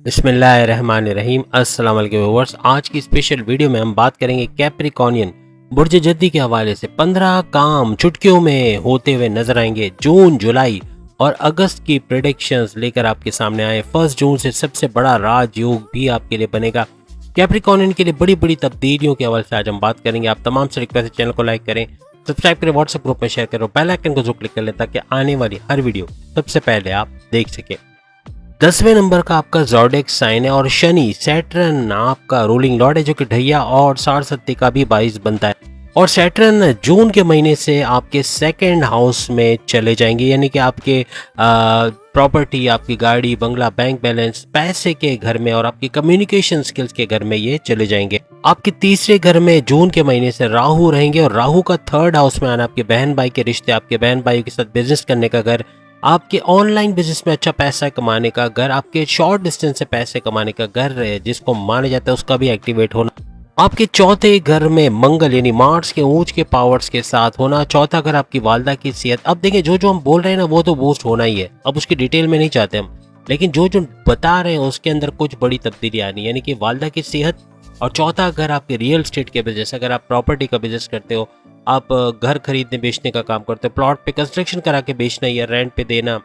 बिस्मिल्लाहिर्रहमानिर्रहीम। अस्सलाम वालेकुम व्यूअर्स। आज की स्पेशल वीडियो में हम बात करेंगे कैप्रिकॉर्नियन बुर्ज जद्दी के हवाले से 15 काम चुटकियों में होते हुए नजर आएंगे। जून, जुलाई और अगस्त की प्रेडिक्शंस लेकर आपके सामने आए। 1 जून से सबसे बड़ा राजयोग भी आपके लिए बनेगा। कैप्रिकॉर्नियन के लिए बड़ी बड़ी तब्दीलियों के हवाले से आज हम बात करेंगे। आप तमाम से रिक्वेस्ट है चैनल को लाइक करें, सब्सक्राइब करें, व्हाट्सएप ग्रुप में शेयर करें, बेल आइकन को जरूर क्लिक कर लें ताकि आने वाली हर वीडियो सबसे पहले आप देख सकें। 10वें नंबर का आपका ज़ोडिएक साइन है और शनि सैटर्न आपका रूलिंग लॉर्ड है जो कि ढैया और साढ़सत्ती का भी बाइस बनता है। और सैटर्न जून के महीने से आपके सेकंड हाउस में चले जाएंगे, यानी कि आपके प्रॉपर्टी, आपकी गाड़ी, बंगला, बैंक बैलेंस, पैसे के घर में और आपकी कम्युनिकेशन स्किल्स के घर में ये चले जाएंगे। आपके तीसरे घर में जून के महीने से राहु रहेंगे और राहु का थर्ड हाउस में आना आपके बहन भाई के रिश्ते, आपके बहन भाई के साथ बिजनेस करने का घर, आपके ऑनलाइन बिजनेस में अच्छा पैसा कमाने का घर, आपके शॉर्ट डिस्टेंस से पैसे कमाने का घर जिसको माना जाता है उसका भी एक्टिवेट होना। आपके चौथे घर में मंगल यानी मार्स के ऊंच के पावर्स के साथ होना। चौथा घर आपकी वालदा की सेहत। अब देखिए जो हम बोल रहे हैं ना वो तो बूस्ट होना ही है, अब उसकी डिटेल में नहीं चाहते हम, लेकिन जो बता रहे हैं उसके अंदर कुछ बड़ी तब्दीली आनी, यानी कि वालदा की सेहत। और चौथा घर आपके रियल स्टेट के बिजनेस, अगर आप प्रॉपर्टी का बिजनेस करते हो, आप घर खरीदने बेचने का काम करते हो, प्लॉट पे कंस्ट्रक्शन करा के बेचना या रेंट पे देना,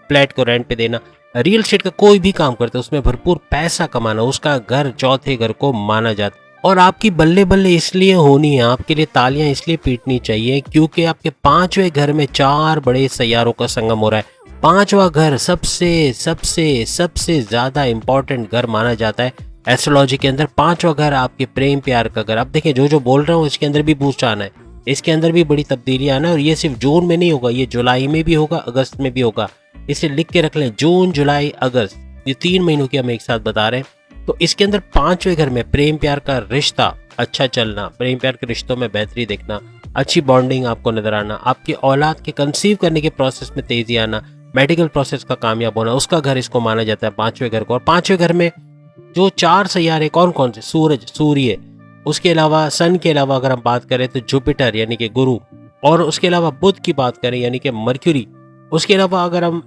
फ्लैट को रेंट पे देना, रियल एस्टेट का कोई भी काम करते हो उसमें भरपूर पैसा कमाना, उसका घर चौथे घर को माना जाता है। और आपकी बल्ले बल्ले इसलिए होनी है, आपके लिए तालियां इसलिए पीटनी चाहिए क्योंकि आपके 5वें घर में 4 बड़े सैयारों का संगम हो रहा है। 5वां घर सबसे सबसे सबसे ज्यादा इंपॉर्टेंट घर माना जाता है एस्ट्रोलॉजी के अंदर। 5वां घर आपके प्रेम प्यार का घर। अब देखिए जो बोल रहा हूँ इसके अंदर भी बूस्ट आना है, इसके अंदर भी बड़ी तब्दीली आना है। और ये सिर्फ जून में नहीं होगा, ये जुलाई में भी होगा, अगस्त में भी होगा। इसे लिख के रख लें, जून, जुलाई, अगस्त, ये 3 महीनों की हम एक साथ बता रहे हैं। तो इसके अंदर 5वें घर में प्रेम प्यार का रिश्ता अच्छा चलना, प्रेम प्यार के रिश्तों में बेहतरी देखना, अच्छी बॉन्डिंग आपको नजर आना, आपकी औलाद के कंसीव करने के प्रोसेस में तेजी आना, मेडिकल प्रोसेस का कामयाब होना, उसका घर इसको माना जाता है 5वें घर को। और 5वें घर में जो 4 सैयारे कौन कौन से, सूरज, सूर्य, उसके अलावा सन के अलावा अगर हम बात करें तो जुपिटर यानी कि गुरु, और उसके अलावा बुध की बात करें यानी कि मर्क्यूरी, उसके अलावा अगर हम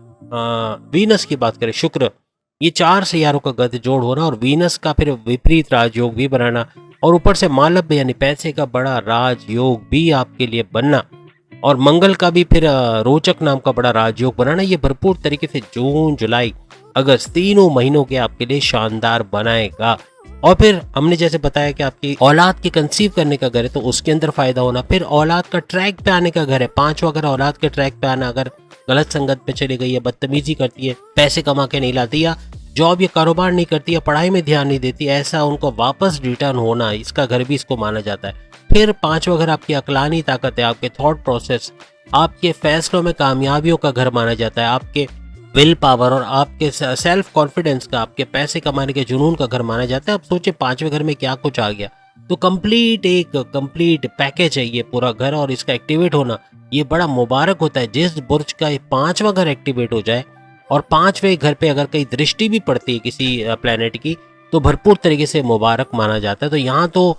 वीनस की बात करें शुक्र, ये 4 सैयारों का गठजोड़ होना और वीनस का फिर विपरीत राजयोग भी बनाना और ऊपर से मालव्य यानी पैसे का बड़ा राजयोग भी आपके लिए बनना और मंगल का भी फिर रोचक नाम का बड़ा राजयोग बनाना। ये भरपूर तरीके से जून, जुलाई, अगस्त तीनों महीनों के आपके लिए शानदार बनाएगा। और फिर हमने जैसे बताया कि आपकी औलाद के कंसीव करने का घर है तो उसके अंदर फायदा होना, फिर औलाद का ट्रैक पे आने का घर है। 5वां घर औलाद के ट्रैक पे आना, अगर गलत संगत पे चली गई है, बदतमीजी करती है, पैसे कमा के नहीं लाती या जॉब या कारोबार नहीं करती या पढ़ाई में ध्यान नहीं देती, ऐसा उनको वापस रिटर्न होना, इसका घर भी इसको माना जाता है। फिर 5वां घर आपकी अकलानी ताकत है, आपके थॉट प्रोसेस, आपके फैसलों में कामयाबियों का घर माना जाता है, आपके विल पावर और आपके सेल्फ कॉन्फिडेंस का, आपके पैसे कमाने के जुनून का घर माना जाता है। अब सोचिए 5वें घर में क्या कुछ आ गया, तो कंप्लीट पैकेज है ये पूरा घर और इसका एक्टिवेट होना ये बड़ा मुबारक होता है। जिस बुर्ज का 5वां घर एक्टिवेट हो जाए और 5वें घर पे अगर कहीं दृष्टि भी पड़ती है किसी प्लेनेट की तो भरपूर तरीके से मुबारक माना जाता है। तो यहाँ तो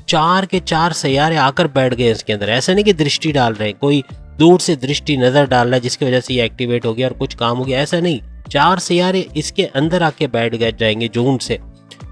4 के 4 सैयारे आकर बैठ गए इसके अंदर, ऐसा नहीं कि दृष्टि डाल रहे हैं, कोई दूर से दृष्टि नजर डाल रहा है जिसकी वजह से ये एक्टिवेट हो गया और कुछ काम हो गया, ऐसा नहीं। 4 सैयारे इसके अंदर आके बैठ गए जाएंगे जून से,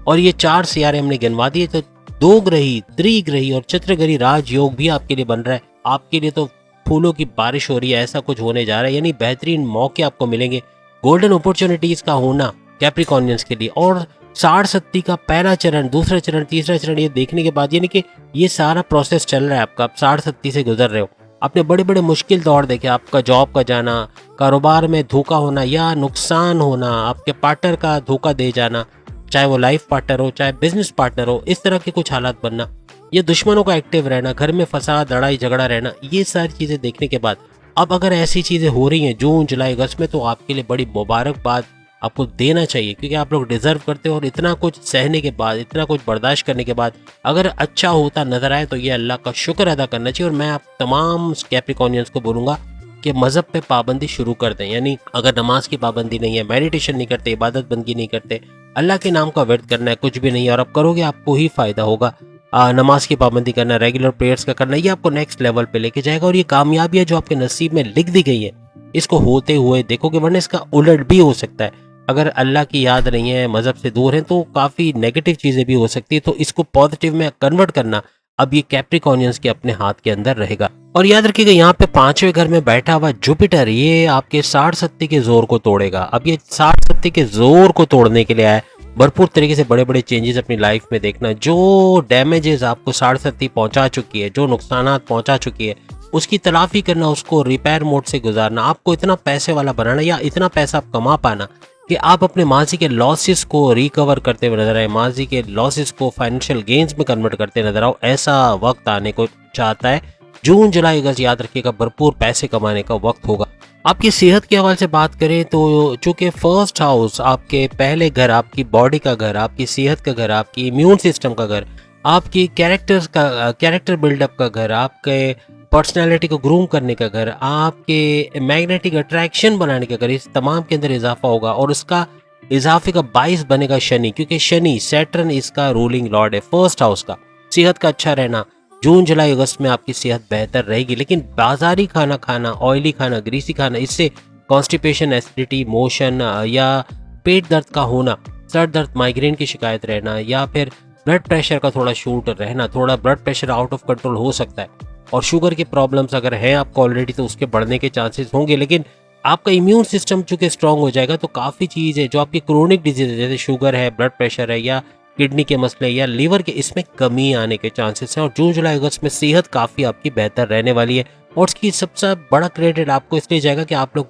और ये 4 सैयारे हमने गिनवा दिए। तो 2 ग्रही, त्रिग्रही और चतुर्ग्रही राजयोग भी आपके लिए बन रहा है। आपके लिए तो फूलों की बारिश हो रही है, ऐसा कुछ होने जा रहा है, यानी बेहतरीन मौके आपको मिलेंगे, गोल्डन अपॉर्चुनिटीज का होना कैप्रिकॉर्नियंस के लिए। और साढ़सत्ती का पहला चरण, दूसरा चरण, तीसरा चरण ये देखने के बाद, यानी कि ये सारा प्रोसेस चल रहा है आपका, आप 67 से गुजर रहे हो। आपने बड़े बड़े मुश्किल दौर देखे, आपका जॉब का जाना, कारोबार में धोखा होना या नुकसान होना, आपके पार्टनर का धोखा दे जाना, चाहे वो लाइफ पार्टनर हो चाहे बिजनेस पार्टनर हो, इस तरह के कुछ हालात बनना, ये दुश्मनों का एक्टिव रहना, घर में फसाद, लड़ाई झगड़ा रहना, ये सारी चीज़ें देखने के बाद अब अगर ऐसी चीज़ें हो रही हैं जून, जुलाई, अगस्त में, तो आपके लिए बड़ी मुबारकबाद आपको देना चाहिए क्योंकि आप लोग डिजर्व करते हो। और इतना कुछ सहने के बाद, इतना कुछ बर्दाश्त करने के बाद अगर अच्छा होता नजर आए तो ये अल्लाह का शुक्र अदा करना चाहिए। और मैं आप तमाम कैप्रिकॉर्नियंस को बोलूँगा कि मज़हब पे पाबंदी शुरू कर दें, यानी अगर नमाज की पाबंदी नहीं है, मेडिटेशन नहीं करते, इबादत बंदगी नहीं करते, अल्लाह के नाम का वर्द करना है, कुछ भी नहीं है और आप करोगे आपको ही फ़ायदा होगा। नमाज की पाबंदी करना, रेगुलर प्रेयर्स का करना, ये आपको नेक्स्ट लेवल पे लेके जाएगा और ये कामयाबी है जो आपके नसीब में लिख दी गई है, इसको होते हुए देखोगे, वरना इसका उलट भी हो सकता है। अगर अल्लाह की याद नहीं है, मज़हब से दूर हैं, तो काफ़ी नेगेटिव चीज़ें भी हो सकती है। तो इसको पॉजिटिव में कन्वर्ट करना अब ये कैप्रिकॉर्नियंस के अपने हाथ के अंदर रहेगा। और याद रखिएगा, यहाँ पे 5वें घर में बैठा हुआ जुपिटर, ये आपके 60-70 के जोर को तोड़ेगा। अब ये 60-70 के जोर को तोड़ने के लिए आया है। भरपूर तरीके से बड़े बड़े चेंजेस अपनी लाइफ में देखना। जो डैमेजेस आपको 60-70 पहुंचा चुकी है, जो नुकसानात पहुंचा चुकी है, उसकी तलाफी करना, उसको रिपेयर मोड से गुजारना, आपको इतना पैसे वाला बनाना या इतना पैसा आप कमा पाना कि आप अपने माजी के लॉसेस को रिकवर करते हुए नजर आए, माजी के लॉसेस को फाइनेंशियल गेन्स में कन्वर्ट करते नजर आओ। ऐसा वक्त आने को चाहता है। जून जुलाई अगस्त, याद रखिएगा, भरपूर पैसे कमाने का वक्त होगा। आपकी सेहत के हवाले से बात करें तो चूंकि फर्स्ट हाउस आपके पहले घर, आपकी बॉडी का घर, आपकी सेहत का घर, आपकी इम्यून सिस्टम का घर, आपकी कैरेक्टर बिल्डअप का घर, आपके पर्सनालिटी को ग्रूम करने का घर, आपके मैग्नेटिक अट्रैक्शन बनाने का घर, इस तमाम के अंदर इजाफा होगा। और इसका इजाफे का बाइस बनेगा शनि, क्योंकि शनि, सैटर्न इसका रूलिंग लॉर्ड है फर्स्ट हाउस का। सेहत का अच्छा रहना, जून जुलाई अगस्त में आपकी सेहत बेहतर रहेगी। लेकिन बाजारी खाना खाना, ऑयली खाना, ग्रीसी खाना, इससे कॉन्स्टिपेशन, एसिडिटी, मोशन या पेट दर्द का होना, सर दर्द, माइग्रेन की शिकायत रहना, या फिर ब्लड प्रेशर का थोड़ा शूट रहना, थोड़ा blood pressure out of control हो सकता है। और शुगर की प्रॉब्लम्स अगर हैं आपको ऑलरेडी, तो उसके बढ़ने के चांसेस होंगे। लेकिन आपका इम्यून सिस्टम चूंकि स्ट्रांग हो जाएगा, तो काफ़ी चीज़ है जो आपकी क्रोनिक डिजीज है, जैसे शुगर है, ब्लड प्रेशर है, या किडनी के मसले या लीवर के, इसमें कमी आने के चांसेस हैं। और जून जुलाई अगस्त में सेहत काफ़ी आपकी बेहतर रहने वाली है। और इसकी सबसे बड़ा क्रेडिट आपको इसलिए जाएगा कि आप लोग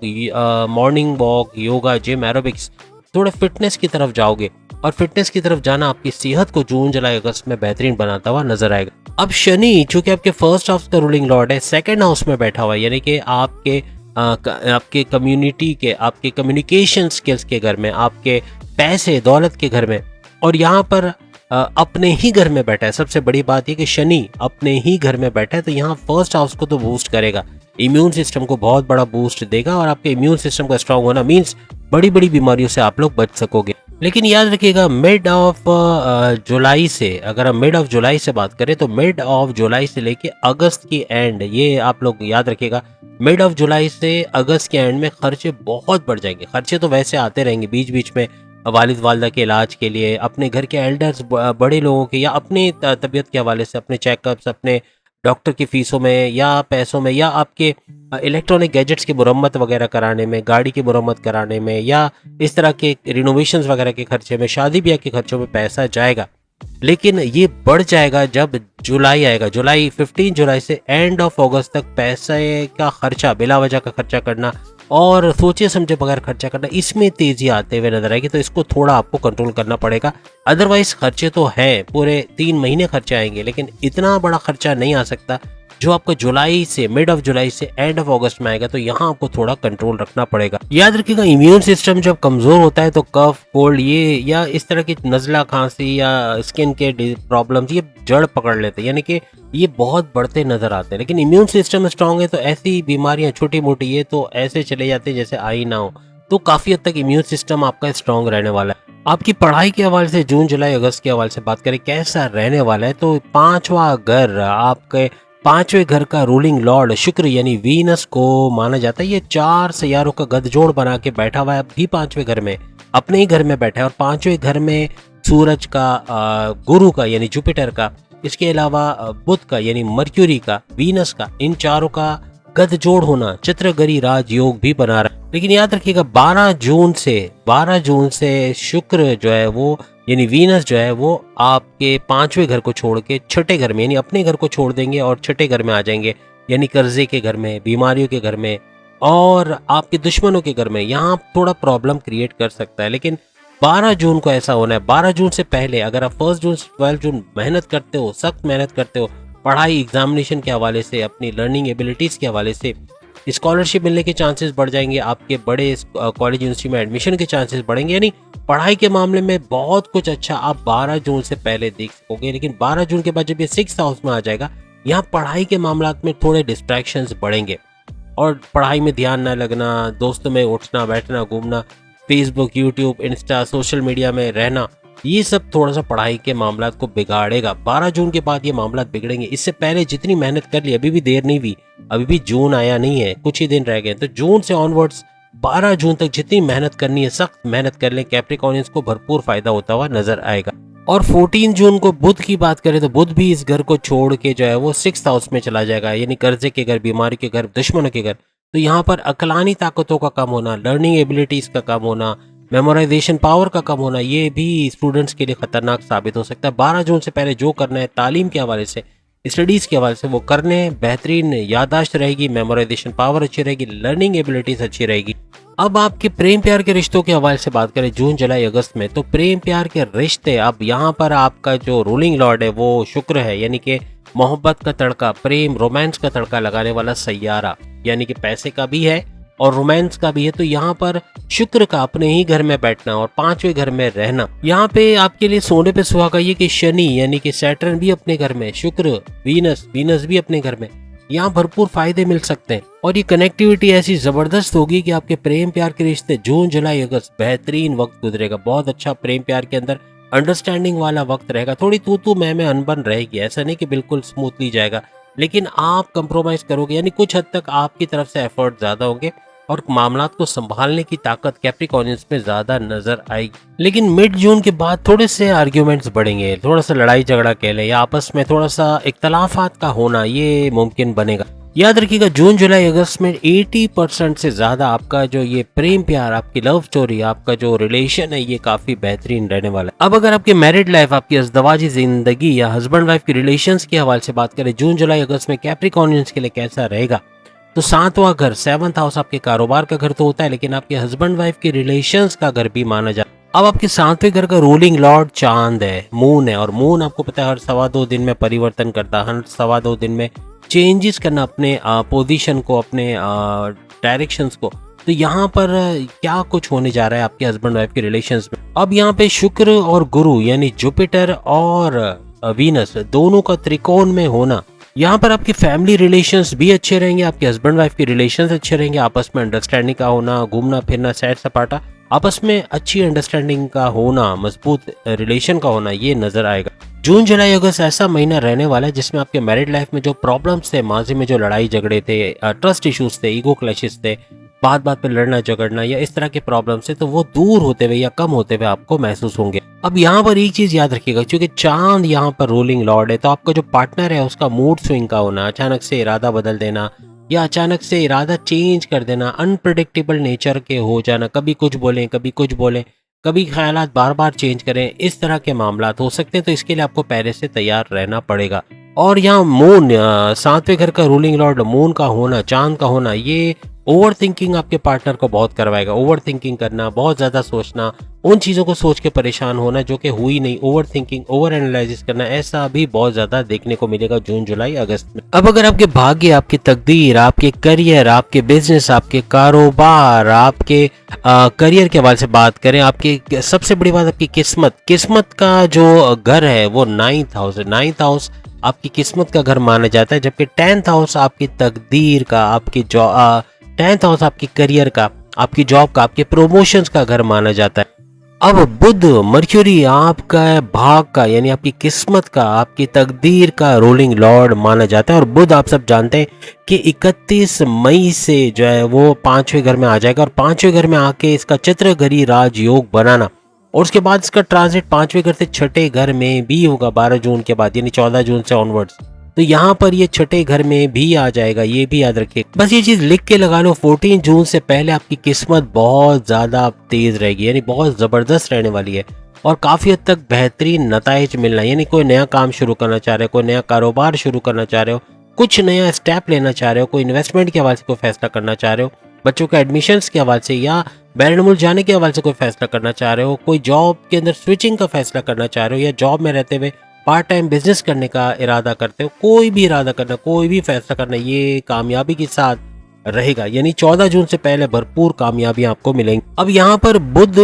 morning walk, yoga, gym, aerobics, थोड़े फिटनेस की तरफ जाओगे। और फिटनेस की तरफ जाना आपकी सेहत को जून जुलाई अगस्त में बेहतरीन बनाता हुआ नजर आएगा। अब शनि चूंकि आपके फर्स्ट हाउस का रूलिंग लॉर्ड है, सेकंड हाउस में बैठा हुआ है, यानी कि आपके कम्युनिटी के, आपके कम्युनिकेशन स्किल्स के घर में, आपके पैसे दौलत के घर में। और यहाँ पर अपने ही घर में बैठा है। सबसे बड़ी बात यह कि शनि अपने ही घर में बैठा है, तो यहाँ फर्स्ट हाउस को तो बूस्ट करेगा, इम्यून सिस्टम को बहुत बड़ा बूस्ट देगा। और आपके इम्यून सिस्टम का स्ट्रांग होना मीन्स बड़ी बड़ी बीमारियों से आप लोग बच सकोगे। लेकिन याद रखिएगा, मिड ऑफ जुलाई से, अगर हम मिड ऑफ जुलाई से बात करें, तो मिड ऑफ जुलाई से लेके अगस्त की एंड, ये आप लोग याद रखिएगा, मिड ऑफ जुलाई से अगस्त के एंड में खर्चे बहुत बढ़ जाएंगे। खर्चे तो वैसे आते रहेंगे बीच बीच में, वालिद वालदा के इलाज के लिए, अपने घर के एल्डर्स, बड़े लोगों के, या अपनी तबीयत के हवाले से, अपने चेकअप्स, अपने डॉक्टर की फीसों में या पैसों में, या आपके इलेक्ट्रॉनिक गैजेट्स की मुरम्मत वगैरह कराने में, गाड़ी की मुरम्मत कराने में, या इस तरह के रिनोवेशंस वगैरह के खर्चे में, शादी ब्याह के खर्चों में पैसा जाएगा। लेकिन ये बढ़ जाएगा जब जुलाई आएगा। जुलाई 15 जुलाई से एंड ऑफ अगस्त तक पैसे का खर्चा, बिला वजह का खर्चा करना और सोचे समझे बगैर खर्चा करना, इसमें तेजी आते हुए नजर आएगी। तो इसको थोड़ा आपको कंट्रोल करना पड़ेगा। अदरवाइज खर्चे तो हैं, पूरे 3 महीने खर्चे आएंगे, लेकिन इतना बड़ा खर्चा नहीं आ सकता जो आपको जुलाई से, मिड ऑफ जुलाई से एंड ऑफ अगस्त में आएगा। तो यहाँ आपको थोड़ा कंट्रोल रखना पड़ेगा। याद रखिएगा, इम्यून सिस्टम जब कमजोर होता है तो कफ, कोल्ड, ये या इस तरह की नज़ला, खांसी या स्किन के प्रॉब्लम्स, ये जड़ पकड़ लेते हैं, यानी कि ये बहुत बढ़ते नजर आते हैं। लेकिन इम्यून सिस्टम स्ट्रांग है तो ऐसी बीमारियां छोटी मोटी ये तो ऐसे चले जाते हैं जैसे आई ना हो। तो काफी हद तक इम्यून सिस्टम आपका स्ट्रांग रहने वाला है। आपकी पढ़ाई के हवाले से जून जुलाई अगस्त के हवाले से बात करें कैसा रहने वाला है, तो 5वां घर, आपके 5वें घर का रूलिंग लॉर्ड शुक्र यानी वीनस को माना जाता है। ये 4 सैयारों का गठजोड़ बना के बैठा हुआ है अभी 5वें घर में, अपने ही घर में बैठा है। और 5वें घर में सूरज का, गुरु का यानी जुपिटर का, इसके अलावा बुध का यानी मर्क्यूरी का, वीनस का, इन चारों का गठजोड़ होना चित्रगरी राजयोग भी बना रहा है। लेकिन याद रखिएगा 12 जून से शुक्र जो है वो यानी वीनस जो है वो आपके 5वें घर को छोड़ के छठे घर में यानी अपने घर को छोड़ देंगे और छठे घर में आ जाएंगे, यानी कर्जे के घर में, बीमारियों के घर में और आपके दुश्मनों के घर में। यहाँ थोड़ा प्रॉब्लम क्रिएट कर सकता है, लेकिन 12 जून को ऐसा होना है। 12 जून से पहले अगर आप 1 जून 12 जून मेहनत करते हो, सख्त मेहनत करते हो, पढ़ाई एग्जामिनेशन के हवाले से, अपनी लर्निंग एबिलिटीज़ के हवाले से, स्कॉलरशिप मिलने के चांसेस बढ़ जाएंगे, आपके बड़े कॉलेज यूनिवर्सिटी में एडमिशन के चांसेस बढ़ेंगे। यानी पढ़ाई के मामले में बहुत कुछ अच्छा आप 12 जून से पहले देख सकोगे। लेकिन 12 जून के बाद जब ये 6th हाउस में आ जाएगा, यहाँ पढ़ाई के मामला में थोड़े डिस्ट्रैक्शंस बढ़ेंगे और पढ़ाई में ध्यान न लगना, दोस्तों में उठना बैठना, घूमना, Facebook, YouTube, Insta, social media में रहना, ये सब थोड़ा सा पढ़ाई के मामला को बिगाड़ेगा। 12 जून के बाद ये मामला बिगड़ेंगे। इससे पहले जितनी मेहनत कर ली, अभी भी देर नहीं हुई, अभी भी जून आया नहीं है, कुछ ही दिन रह गए। तो जून से ऑनवर्ड्स 12 जून तक जितनी मेहनत करनी है सख्त मेहनत कर लें, कैप्रिकॉर्नियंस को भरपूर फायदा होता हुआ नजर आएगा। और 14 जून को बुध की बात करें तो बुध भी इस घर को छोड़ के जो है वो 6th हाउस में चला जाएगा, यानी कर्जे के घर, बीमारी के घर, दुश्मनों के घर। तो यहाँ पर अकलानी ताकतों का कम होना, लर्निंग एबिलिटीज का कम होना, मेमोराइजेशन पावर का कम होना, ये भी स्टूडेंट्स के लिए खतरनाक साबित हो सकता है। 12 जून से पहले जो करना है तालीम के हवाले से, स्टडीज के हवाले से वो करने, बेहतरीन याददाश्त रहेगी, मेमोराइजेशन पावर अच्छी रहेगी, लर्निंग एबिलिटीज अच्छी रहेगी। अब आपके प्रेम प्यार के रिश्तों के हवाले से बात करें जून जुलाई अगस्त में, तो प्रेम प्यार के रिश्ते, अब यहाँ पर आपका जो रूलिंग लॉर्ड है वो शुक्र है, यानी कि मोहब्बत का तड़का, प्रेम रोमांस का तड़का लगाने वाला सैयारा, यानी कि पैसे का भी है और रोमांस का भी है। तो यहाँ पर शुक्र का अपने ही घर में बैठना और 5वें घर में रहना, यहाँ पे आपके लिए सोने पे सुहागा ये कि शनि यानी कि सैटर्न भी अपने घर में, शुक्र, वीनस भी अपने घर में, यहाँ भरपूर फायदे मिल सकते हैं। और ये कनेक्टिविटी ऐसी जबरदस्त होगी कि आपके प्रेम प्यार के रिश्ते जून जुलाई अगस्त बेहतरीन वक्त गुजरेगा, बहुत अच्छा प्रेम प्यार के अंदर अंडरस्टैंडिंग वाला वक्त रहेगा। थोड़ी तू मैं अनबन रहेगी, ऐसा नहीं कि बिल्कुल स्मूथली जाएगा, लेकिन आप कंप्रोमाइज करोगे, यानी कुछ हद तक आपकी तरफ से एफर्ट ज्यादा होंगे और मामलात को संभालने की ताकत कैप्रिकॉर्नियंस में ज्यादा नजर आएगी। लेकिन मिड जून के बाद थोड़े से आर्ग्यूमेंट्स बढ़ेंगे, थोड़ा सा लड़ाई झगड़ा कह लें या आपस में थोड़ा सा इख्तलाफात का होना ये मुमकिन बनेगा। याद रखिएगा जून जुलाई अगस्त में 80% से ज्यादा आपका जो ये प्रेम प्यार, आपकी लव स्टोरी, आपका जो रिलेशन है ये काफी बेहतरीन रहने वाला है। अब अगर आपकी मैरिड लाइफ, आपकी अज़दवाजी जिंदगी या हस्बैंड वाइफ की रिलेशंस के हवाले से बात करें जून जुलाई अगस्त में कैप्रिकॉर्नियंस के लिए कैसा रहेगा, तो 7वां घर 7th हाउस आपके कारोबार का घर तो होता है, लेकिन आपके हस्बैंड वाइफ के रिलेशंस का घर भी माना जाता है। अब आपके 7वें घर का रूलिंग लॉर्ड चांद है, मून है, और मून आपको पता है हर 2.25 दिन में परिवर्तन करता है, हर 2.25 दिन में चेंजेस करना अपने पोजीशन को, अपने डायरेक्शंस को। तो यहाँ पर क्या कुछ होने जा रहा है आपके हस्बैंड वाइफ के रिलेशंस में। अब यहाँ पे शुक्र और गुरु यानी जुपिटर और वीनस दोनों का त्रिकोण में होना, यहाँ पर आपके फैमिली रिलेशंस भी अच्छे रहेंगे, आपके हस्बैंड वाइफ के रिलेशंस अच्छे रहेंगे, आपस में अंडरस्टैंडिंग का होना, घूमना फिरना, सैर सपाटा, आपस में अच्छी अंडरस्टैंडिंग का होना, मजबूत रिलेशन का होना, ये नजर आएगा। जून जुलाई अगस्त ऐसा महीना रहने वाला है जिसमें आपके मैरिड लाइफ में जो प्रॉब्लम्स थे, माजी में जो लड़ाई झगड़े थे, ट्रस्ट इश्यूज थे, ईगो क्लैशेस थे, बात बात पे लड़ना झगड़ना या इस तरह के प्रॉब्लम्स है, तो वो दूर होते हुए या कम होते हुए आपको महसूस होंगे। अब यहाँ पर एक चीज याद रखिएगा, क्योंकि चांद यहाँ पर रूलिंग लॉर्ड है, तो आपका जो पार्टनर है उसका मूड स्विंग का होना, अचानक से इरादा बदल देना या अचानक से इरादा चेंज कर देना, अनप्रिडिक्टेबल नेचर के हो जाना, कभी कुछ बोलें कभी कुछ बोलें, कभी ख्यालात बार बार चेंज करें, इस तरह के मामलात हो सकते हैं। तो इसके लिए आपको पहले से तैयार रहना पड़ेगा। और यहाँ मून 7वें घर का रूलिंग लॉर्ड मून का होना, चांद का होना, ये ओवर थिंकिंग आपके पार्टनर को बहुत करवाएगा। ओवर थिंकिंग करना, बहुत ज्यादा सोचना, उन चीजों को सोच के परेशान होना जो कि हुई नहीं, ओवर थिंकिंग, ओवर एनालिसिस करना, ऐसा भी बहुत ज्यादा देखने को मिलेगा जून जुलाई अगस्त में। अब अगर आपके भाग्य, आपकी तकदीर, आपके करियर, आपके बिजनेस, आपके कारोबार, आपके करियर के हवाले से बात करें, आपकी सबसे बड़ी बात आपकी किस्मत का जो घर है वो 9th हाउस है। 9th हाउस आपकी किस्मत का घर माना जाता है, जबकि 10th हाउस आपकी तकदीर का, आपकी 10th हाउस आपकी करियर का, आपकी जॉब का, आपके प्रमोशंस का घर माना जाता है। अब बुध, मर्क्यूरी आपका भाग का यानी आपकी किस्मत का, आपकी तकदीर का रूलिंग लॉर्ड माना जाता है। और बुध आप सब जानते हैं कि 31 मई से जो है वो 5वें घर में आ जाएगा, और 5वें घर में आके इसका चित्रगरी राजयोग बनाना, और उसके बाद इसका ट्रांजिट 5वें घर से 6ठे घर में भी होगा 12 जून के बाद, यानी 14 जून से ऑनवर्ड्स। तो यहाँ पर ये 6ठे घर में भी आ जाएगा, ये भी याद रखिए। बस ये चीज लिख के लगा लो, 14 जून से पहले आपकी किस्मत बहुत ज्यादा तेज रहेगी, यानी बहुत जबरदस्त रहने वाली है, और काफी हद तक बेहतरीन नताइज मिलना। यानी कोई नया काम शुरू करना चाह रहे हो, कोई नया कारोबार शुरू करना चाह रहे हो, कुछ नया स्टेप लेना चाह रहे हो, कोई इन्वेस्टमेंट के हवाले से कोई फैसला करना चाह रहे हो, बच्चों के एडमिशन्स के हवाले से या बैरन मुल्क जाने के हवाले से कोई फैसला करना चाह रहे हो, कोई जॉब के अंदर स्विचिंग का फैसला करना चाह रहे हो, या जॉब में रहते हुए पार्ट टाइम बिजनेस करने का इरादा करते हो, कोई भी इरादा करना, कोई भी फैसला करना, ये कामयाबी के साथ रहेगा। यानी 14 जून से पहले भरपूर कामयाबी आपको मिलेंगी। अब यहाँ पर बुध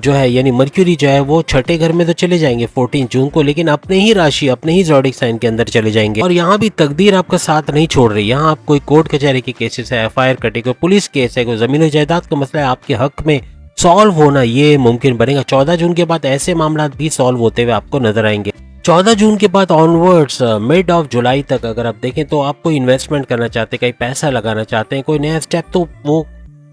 जो है यानी मर्क्यूरी जो है वो 6ठे घर में तो चले जाएंगे 14 जून को, लेकिन अपने ही राशि, अपने ही ज़ोडिक साइन के अंदर चले जाएंगे। और यहाँ भी तकदीर आपका साथ नहीं छोड़ रही। यहाँ आप कोई कोर्ट कचहरी के केसेस है, FIR कटे, कोई पुलिस केस है, कोई जमीन जायदाद का मसला है, आपके हक में सॉल्व होना ये मुमकिन बनेगा। 14 जून के बाद ऐसे मामला भी सॉल्व होते हुए आपको नजर आएंगे। 14 जून के बाद ऑनवर्ड्स मिड ऑफ जुलाई तक अगर आप देखें तो आप कोई इन्वेस्टमेंट करना चाहते हैं, कहीं पैसा लगाना चाहते हैं, कोई नया स्टेप, तो वो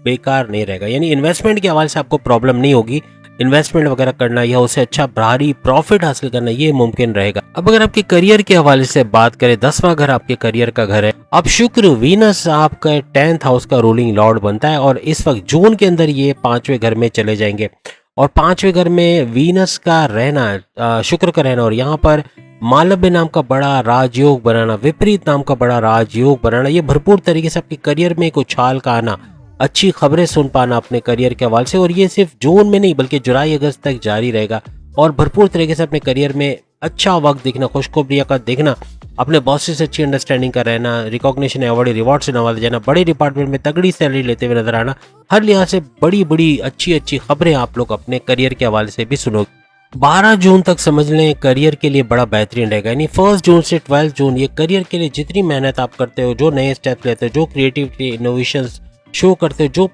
बेकार नहीं रहेगा, यानी इन्वेस्टमेंट के हवाले से आपको प्रॉब्लम नहीं होगी। इन्वेस्टमेंट वगैरह करना या उसे अच्छा भारी प्रॉफिट हासिल करना ये मुमकिन रहेगा। अब अगर आपके करियर के हवाले से बात करें, 10वां घर आपके करियर का घर है। अब शुक्र वीनस आपका 10th हाउस का रूलिंग लॉर्ड बनता है और इस वक्त जून के अंदर ये 5वें घर में चले जाएंगे। और 5वें घर में वीनस का रहना, शुक्र का रहना, और यहाँ पर मालव्य नाम का बड़ा राजयोग बनाना, विपरीत नाम का बड़ा राजयोग बनाना, ये भरपूर तरीके से आपके करियर में एक उछाल का आना, अच्छी खबरें सुन पाना अपने करियर के हवाले से, और ये सिर्फ जून में नहीं बल्कि जुलाई अगस्त तक जारी रहेगा। और भरपूर तरीके से अपने करियर में अच्छा वक्त देखना, खुशखबरियां का देखना, अपने बॉसेस से अच्छी अंडरस्टैंडिंग का रहना, रिकॉग्निशन अवार्ड रिवॉर्ड से नवाजा जाना, बड़े डिपार्टमेंट में तगड़ी सैलरी लेते हुए नजर आना, हर लिहाज से बड़ी बड़ी अच्छी अच्छी खबरें आप लोग अपने करियर के हवाले से भी सुनोगे। 12 जून तक समझ लें करियर के लिए बड़ा बेहतरीन रहेगा, यानी 1 जून से 12 जून ये करियर के लिए जितनी मेहनत आप करते हो, जो नए स्टेप्स लेते हो, जो क्रिएटिविटी इनोवेशंस शो करते हो, जो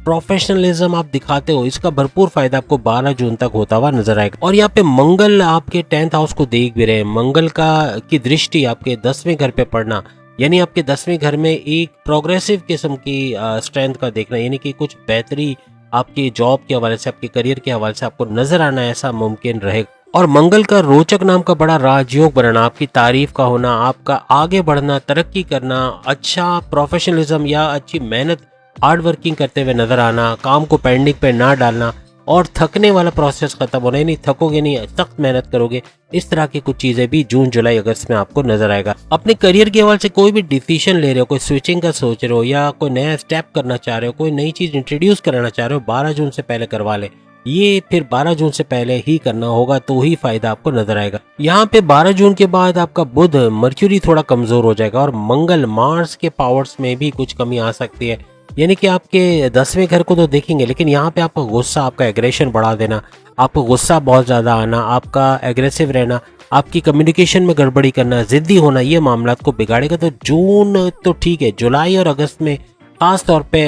प्रोफेशनलिज्म आप दिखाते हो, इसका भरपूर फायदा आपको 12 जून तक होता हुआ नजर आएगा। और यहाँ पे मंगल आपके 10th हाउस को देख भी रहे हैं। मंगल की दृष्टि आपके 10वें घर पे पड़ना, यानी आपके 10वें घर में एक प्रोग्रेसिव किस्म की स्ट्रेंथ का देखना, यानी कि कुछ बेहतरी आपकी जॉब के हवाले से, आपके करियर के हवाले से आपको नजर आना, ऐसा मुमकिन रहेगा। और मंगल का रोचक नाम का बड़ा राजयोग बनना, आपकी तारीफ का होना, आपका आगे बढ़ना, तरक्की करना, अच्छा प्रोफेशनलिज्म या अच्छी मेहनत हार्ड वर्किंग करते हुए नजर आना, काम को पेंडिंग पे ना डालना, और थकने वाला प्रोसेस खत्म होना, नहीं थकोगे नहीं, सख्त मेहनत करोगे, इस तरह की कुछ चीजें भी जून जुलाई अगस्त में आपको नजर आएगा। अपने करियर के हवाले से कोई भी डिसीजन ले रहे हो, कोई स्विचिंग का सोच रहे हो या कोई नया स्टेप करना चाह रहे हो, कोई नई चीज इंट्रोड्यूस कराना चाह रहे हो, 12 जून से पहले करवा ले। ये फिर 12 जून से पहले ही करना होगा तो ही फायदा आपको नजर आएगा। यहाँ पे 12 जून के बाद आपका बुध मर्क्यूरी थोड़ा कमजोर हो जाएगा और मंगल मार्स के पावर्स में भी कुछ कमी आ सकती है, यानी कि आपके 10वें घर को तो देखेंगे, लेकिन यहाँ पे आपका गुस्सा, आपका एग्रेशन बढ़ा देना, आपको गुस्सा बहुत ज़्यादा आना, आपका एग्रेसिव रहना, आपकी कम्युनिकेशन में गड़बड़ी करना, जिद्दी होना, ये मामला को बिगाड़ेगा। तो जून तो ठीक है, जुलाई और अगस्त में खास तौर पे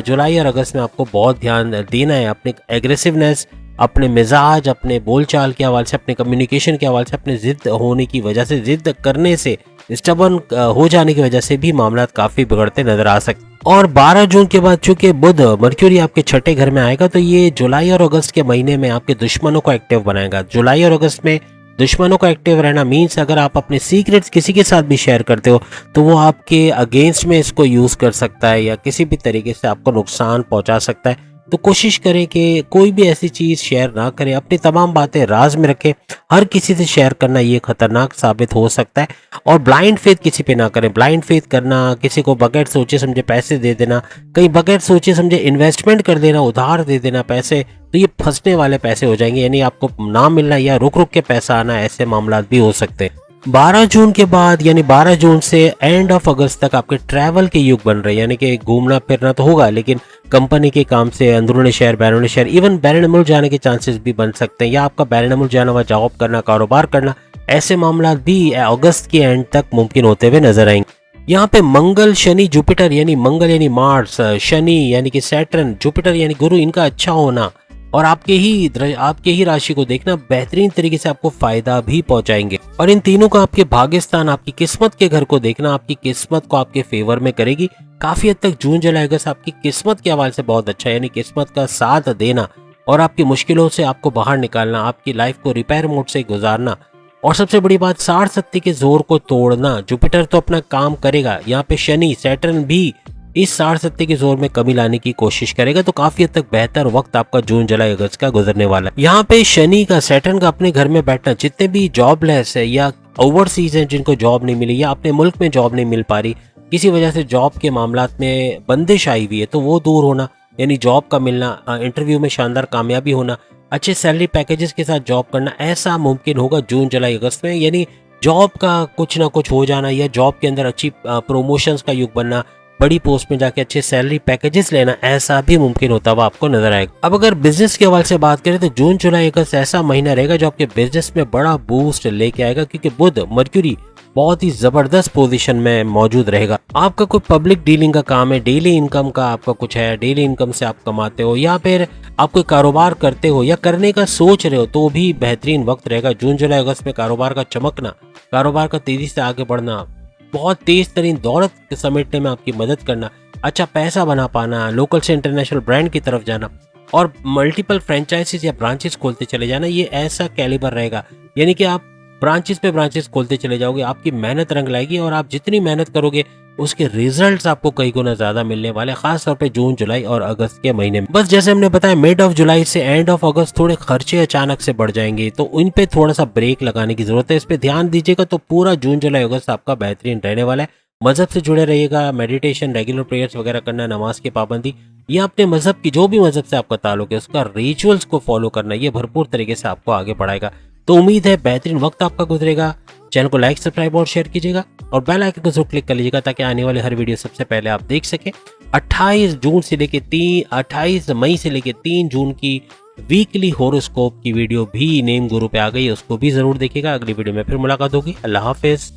जुलाई और अगस्त में आपको बहुत ध्यान देना है अपने एग्रेसिवनेस, अपने मिजाज, अपने बोलचाल के हवाले से, अपने कम्युनिकेशन के हवाले से, अपने जिद होने की वजह से, जिद करने से, स्टबर्न हो जाने की वजह से भी मामला काफ़ी बिगड़ते नजर आ सकते। और 12 जून के बाद चूंकि बुध मर्क्यूरी आपके 6ठे घर में आएगा, तो ये जुलाई और अगस्त के महीने में आपके दुश्मनों को एक्टिव बनाएगा। जुलाई और अगस्त में दुश्मनों का एक्टिव रहना मीन्स अगर आप अपने सीक्रेट्स किसी के साथ भी शेयर करते हो तो वो आपके अगेंस्ट में इसको यूज कर सकता है या किसी भी तरीके से आपको नुकसान पहुंचा सकता है। तो कोशिश करें कि कोई भी ऐसी चीज शेयर ना करें, अपनी तमाम बातें राज में रखें। हर किसी से शेयर करना ये खतरनाक साबित हो सकता है। और ब्लाइंड फेथ किसी पे ना करें। ब्लाइंड फेथ करना, किसी को बगैर सोचे समझे पैसे दे देना, कहीं बगैर सोचे समझे इन्वेस्टमेंट कर देना, उधार दे देना पैसे, तो ये फंसने वाले पैसे हो जाएंगे, यानी आपको ना मिलना या रुक रुक के पैसा आना, ऐसे मामला भी हो सकते हैं। 12 जून के बाद यानी 12 जून से एंड ऑफ अगस्त तक आपके ट्रैवल के युग बन रहे हैं, यानी कि घूमना फिरना तो होगा, लेकिन कंपनी के काम से अंदरूनी शहर, बैरूनी शहर, इवन बैरून मुल्क जाने के चांसेस भी बन सकते हैं, या आपका बैरून मुल्क जाना हुआ, जॉब करना, कारोबार करना, ऐसे मामला भी अगस्त के एंड तक मुमकिन होते हुए नजर आएंगे। यहाँ पे मंगल, शनि, जुपिटर, यानी मंगल यानी मार्स, शनि यानी कि सैटर्न, जुपिटर यानी गुरु, इनका अच्छा होना और आपके ही राशि को देखना बेहतरीन तरीके से आपको फायदा भी पहुंचाएंगे। और इन तीनों का आपके भाग्यस्थान, आपकी किस्मत के घर को देखना आपकी किस्मत को आपके फेवर में करेगी। काफी हद तक जून जुलाई अगस्त आपकी किस्मत के हवाले से बहुत अच्छा है, यानी किस्मत का साथ देना और आपकी मुश्किलों से आपको बाहर निकालना, आपकी लाइफ को रिपेयर मोड से गुजारना, और सबसे बड़ी बात साढ़ सत्ती के जोर को तोड़ना। जुपिटर तो अपना काम करेगा, यहाँ पे शनि, सैटर्न भी इस साढ़ सत्ती के जोर में कमी लाने की कोशिश करेगा। तो काफी हद तक बेहतर वक्त आपका जून जुलाई अगस्त का गुजरने वाला है। यहाँ पे शनि का, सैटर्न का अपने घर में बैठना, जितने भी जॉबलेस है या ओवरसीज हैं जिनको जॉब नहीं मिली या अपने मुल्क में जॉब नहीं मिल पा रही, किसी वजह से जॉब के मामलात में बंदिश आई हुई है, तो वो दूर होना, यानी जॉब का मिलना, इंटरव्यू में शानदार कामयाबी होना, अच्छे सैलरी पैकेजेस के साथ जॉब करना, ऐसा मुमकिन होगा जून जुलाई अगस्त में। यानी जॉब का कुछ ना कुछ हो जाना या जॉब के अंदर अच्छी प्रमोशंस का युग बनना, बड़ी पोस्ट में जाके अच्छे सैलरी पैकेजेस लेना, ऐसा भी मुमकिन होता हुआ आपको नजर आएगा। अब अगर बिजनेस के हवाले से बात करें तो जून जुलाई अगस्त ऐसा महीना रहेगा जो आपके बिजनेस में बड़ा बूस्ट लेके आएगा, क्योंकि बुध मर्क्यूरी बहुत ही जबरदस्त पोजीशन में मौजूद रहेगा। आपका कोई पब्लिक डीलिंग का काम है, डेली इनकम का आपका कुछ है, डेली इनकम से आप कमाते हो, या फिर आप कोई कारोबार करते हो या करने का सोच रहे हो, तो भी बेहतरीन वक्त रहेगा। जून जुलाई अगस्त में कारोबार का चमकना, कारोबार का तेजी से आगे बढ़ना, बहुत तेज तरीन दौलत समेटने में आपकी मदद करना, अच्छा पैसा बना पाना, लोकल से इंटरनेशनल ब्रांड की तरफ जाना और मल्टीपल फ्रेंचाइजीज या ब्रांचेस खोलते चले जाना, ये ऐसा कैलिबर रहेगा। यानी कि आप ब्रांचेस पे ब्रांचेस खोलते चले जाओगे, आपकी मेहनत रंग लाएगी और आप जितनी मेहनत करोगे उसके रिजल्ट्स आपको कई गुना ज्यादा मिलने वाले, खास तौर पे जून, जुलाई और अगस्त के महीने में। बस जैसे हमने बताया मिड ऑफ जुलाई से एंड ऑफ अगस्त थोड़े खर्चे अचानक से बढ़ जाएंगे, तो इन पे थोड़ा सा ब्रेक लगाने की जरूरत है। इस पे ध्यान दीजिएगा तो पूरा जून, जुलाई, अगस्त आपका बेहतरीन रहने वाला है। मजहब से जुड़े रहिएगा, मेडिटेशन, रेगुलर प्रेयर्स वगैरह करना, नमाज की पाबंदी, ये अपने मजहब की, जो भी मजहब से आपका ताल्लुक है उसका रिचुअल्स को फॉलो करना, ये भरपूर तरीके से आपको आगे बढ़ाएगा। तो उम्मीद है बेहतरीन वक्त आपका गुजरेगा। चैनल को लाइक, सब्सक्राइब और शेयर कीजिएगा और बेल आइकन को जरूर क्लिक कर लीजिएगा ताकि आने वाले हर वीडियो सबसे पहले आप देख सकें। 28 मई से लेके 3 जून की वीकली होरोस्कोप की वीडियो भी नेम गुरु पे आ गई है, उसको भी जरूर देखिएगा। अगली वीडियो में फिर मुलाकात होगी। अल्लाह हाफिज।